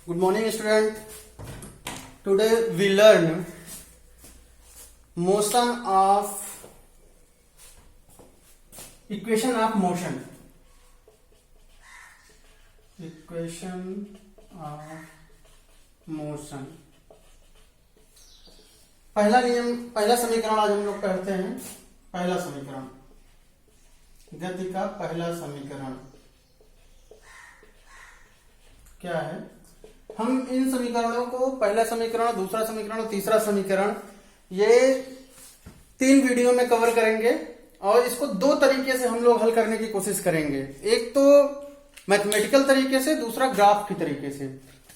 Good morning, student. Today we learn motion of equation of motion. Equation of motion. पहला नियम, पहला समीकरण आज हम लोग पढ़ते हैं. पहला समीकरण, गति का पहला समीकरण क्या है? हम इन समीकरणों को, पहला समीकरण, दूसरा समीकरण और तीसरा समीकरण, ये 3 वीडियो में कवर करेंगे और इसको 2 तरीके से हम लोग हल करने की कोशिश करेंगे. एक तो मैथमेटिकल तरीके से, दूसरा ग्राफ के तरीके से.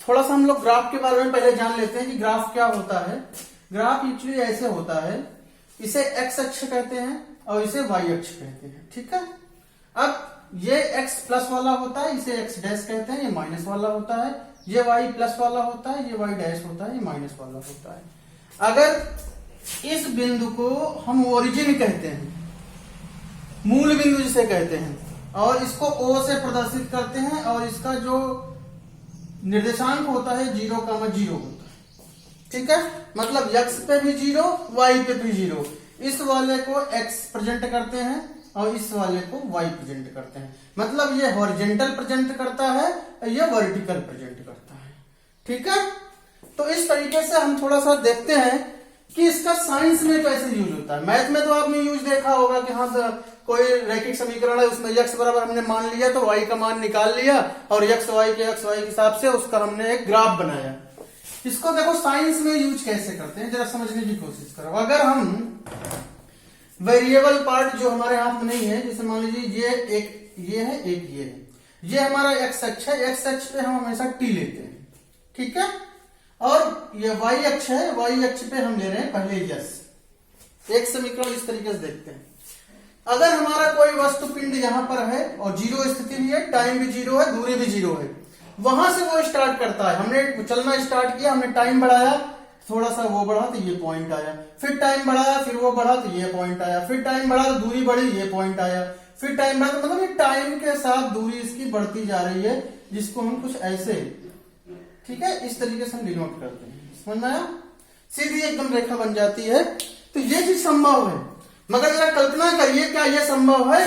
थोड़ा सा हम लोग ग्राफ के बारे में पहले जान लेते हैं कि ग्राफ क्या होता है. ग्राफ एक्चुअली ऐसे होता है, इसे एक्स अक्ष कहते हैं और इसे वाई अक्ष कहते हैं. ठीक है. अब ये एक्स प्लस वाला होता है, इसे एक्स डैश कहते हैं. ये माइनस वाला होता है. ये वाई प्लस वाला होता है, ये वाई डैश होता है. ये माइनस वाला होता है. अगर इस बिंदु को हम ओरिजिन कहते हैं, मूल बिंदु जिसे कहते हैं, और इसको ओ से प्रदर्शित करते हैं, और इसका जो निर्देशांक होता है 0,0 होता है. ठीक है. मतलब एक्स पे भी 0, वाई पे भी 0. इस वाले को एक्स प्रेजेंट करते हैं और इस वाले को y प्रेजेंट करते हैं. मतलब ये हॉरिजेंटल प्रेजेंट करता है, ये वर्टिकल प्रेजेंट करता है. ठीक है. तो इस तरीके से हम थोड़ा सा देखते हैं कि इसका साइंस में कैसे यूज होता है. मैथ में तो आपने यूज देखा होगा कि हाँ कोई रैखिक समीकरण है, उसमें x बराबर हमने मान लिया तो y का मान निकाल लिया और x y के हिसाब से उसका हमने एक ग्राफ बनाया. इसको देखो साइंस में यूज कैसे करते हैं, जरा समझने की कोशिश करो. अगर हम वेरिएबल पार्ट जो हमारे हाथ में नहीं है, जैसे मान लीजिए ये है, एक ये है, ये हमारा एक्स अक्ष है. एक्स अक्ष पे हम हमेशा टी लेते हैं. ठीक है. और ये वाई अक्ष है, वाई अक्ष पे हम ले रहे हैं पहले यस. एक समीकरण इस तरीके से देखते हैं. अगर हमारा कोई वस्तु पिंड यहां पर है और 0 स्थिति भी है, टाइम भी 0 है, दूरी भी 0 है, वहां से वो स्टार्ट करता है. हमने चलना स्टार्ट किया, हमने टाइम बढ़ाया, थोड़ा सा वो बढ़ा तो ये पॉइंट आया, फिर टाइम बढ़ाया, फिर वो बढ़ा तो ये पॉइंट आया, फिर टाइम बढ़ा तो दूरी बढ़ी, ये पॉइंट आया, फिर टाइम बढ़ा तो मतलब ये टाइम के साथ दूरी इसकी बढ़ती जा रही है, जिसको हम कुछ ऐसे, ठीक है, इस तरीके से हम डिनोट करते हैं. समझ में आया? सीधी एकदम रेखा बन जाती है. तो ये चीज संभव है. मगर जरा कल्पना करिए, क्या ये संभव है?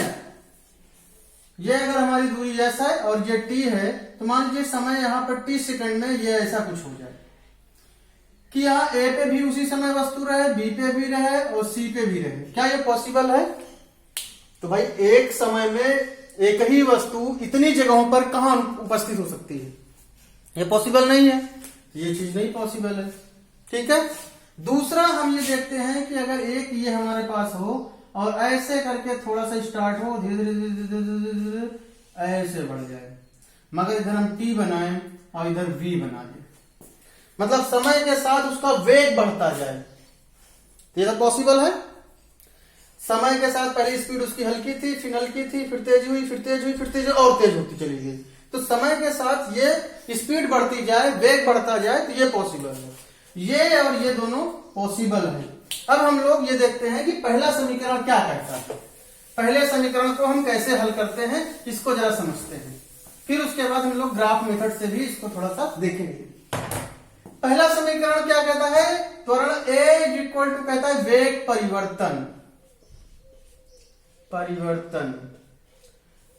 ये अगर हमारी दूरी ऐसा है और ये टी है, तो मान लीजिए समय यहां पर t सेकंड में ये ऐसा कुछ हो जाए कि यहाँ ए पे भी उसी समय वस्तु रहे, बी पे भी रहे और सी पे भी रहे. क्या ये पॉसिबल है? तो भाई एक समय में एक ही वस्तु इतनी जगहों पर कहां उपस्थित हो सकती है? ये पॉसिबल नहीं है. ये चीज नहीं पॉसिबल है. ठीक है. दूसरा हम ये देखते हैं कि अगर एक ये हमारे पास हो और ऐसे करके थोड़ा सा स्टार्ट हो, धीरे धीरे ऐसे बढ़ जाए, मगर इधर हम टी बनाए और इधर वी बना दें, मतलब समय के साथ उसका वेग बढ़ता जाए. ये तो पॉसिबल है. समय के साथ पहली स्पीड उसकी हल्की थी, फिर हल्की थी, फिर तेज हुई, फिर तेज हुई, फिर तेज और तेज होती चली गई. तो समय के साथ ये स्पीड बढ़ती जाए, वेग बढ़ता जाए, तो ये पॉसिबल है. ये और ये दोनों पॉसिबल है. अब हम लोग ये देखते हैं कि पहला समीकरण क्या कहता है. पहले समीकरण को हम कैसे हल करते हैं, इसको जरा समझते हैं. फिर उसके बाद हम लोग ग्राफ मेथड से भी इसको थोड़ा सा देखेंगे. पहला समीकरण क्या कहता है? त्वरण A इक्वल टू कहता है वेग परिवर्तन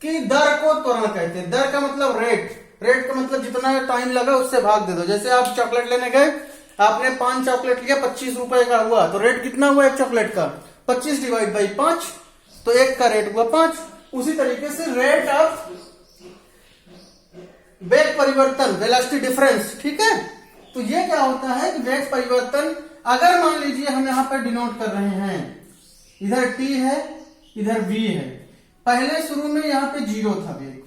की दर को त्वरण कहते हैं. दर का मतलब रेट. रेट का मतलब जितना टाइम लगा उससे भाग दे दो. जैसे आप चॉकलेट लेने गए, आपने 5 चॉकलेट लिया, 25 रुपए का हुआ, तो रेट कितना हुआ एक चॉकलेट का? 25 डिवाइड बाई 5, तो एक का रेट हुआ 5. उसी तरीके से रेट ऑफ वेग परिवर्तन, वेलोसिटी डिफरेंस. ठीक है. तो ये क्या होता है कि वेग परिवर्तन, अगर मान लीजिए हम यहां पर डिनोट कर रहे हैं, इधर t है, इधर v है. पहले शुरू में यहां पे 0 था वेग,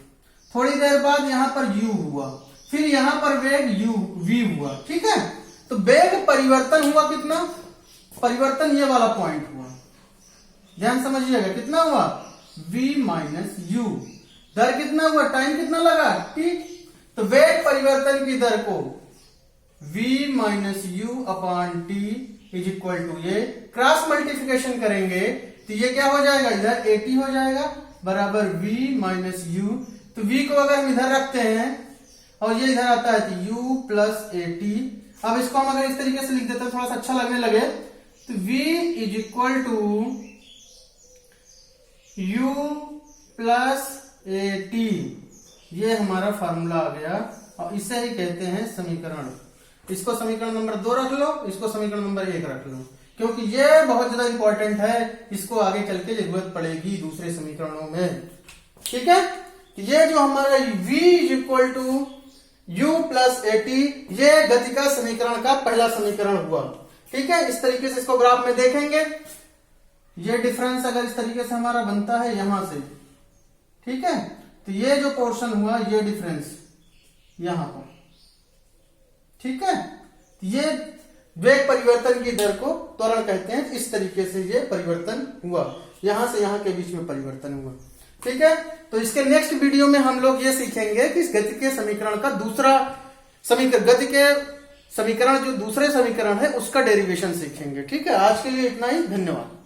थोड़ी देर बाद यहां पर u हुआ, फिर यहां पर वेग v हुआ. ठीक है. तो वेग परिवर्तन हुआ कितना? परिवर्तन ये वाला पॉइंट हुआ. ध्यान समझिएगा, कितना हुआ? v minus u. दर कितना हुआ? टाइम कितना लगा? t. तो वेग परिवर्तन की दर को v minus u upon t is equal to, ये क्रॉस मल्टीप्लिकेशन करेंगे तो ये क्या हो जाएगा? इधर 80 हो जाएगा बराबर v माइनस यू. तो v को अगर हम इधर रखते हैं और ये इधर आता है तो u प्लस ए टी। अब इसको हम अगर इस तरीके से लिख देते हैं थोड़ा सा अच्छा लगने लगे, तो v is equal to u plus a t, ये हमारा फार्मूला आ गया और इसे ही कहते हैं समीकरण। इसको समीकरण नंबर 2 रख लो, इसको समीकरण नंबर 1 रख लो, क्योंकि ये बहुत ज्यादा इंपॉर्टेंट है, इसको आगे चल के जरूरत पड़ेगी दूसरे समीकरणों में। ठीक है, ये जो हमारा v is equal to u plus a t, ये गति का समीकरण का पहला समीकरण हुआ। ठीक है, इस तरीके से इसको ग्राफ में देखेंगे, ये डिफरेंस अगर इस तरीके से हमारा बनता है यहां से, ठीक है, तो ये जो पोर्शन हुआ ये डिफरेंस यहां पर, ठीक है, ये वेग परिवर्तन की दर को त्वरण कहते हैं। इस तरीके से ये परिवर्तन हुआ, यहां से यहां के बीच में परिवर्तन हुआ। ठीक है, तो इसके नेक्स्ट वीडियो में हम लोग ये सीखेंगे कि इस गति के समीकरण का दूसरा समीकरण, गति के समीकरण जो दूसरे समीकरण है उसका डेरिवेशन सीखेंगे। ठीक है, आज के लिए इतना ही, धन्यवाद।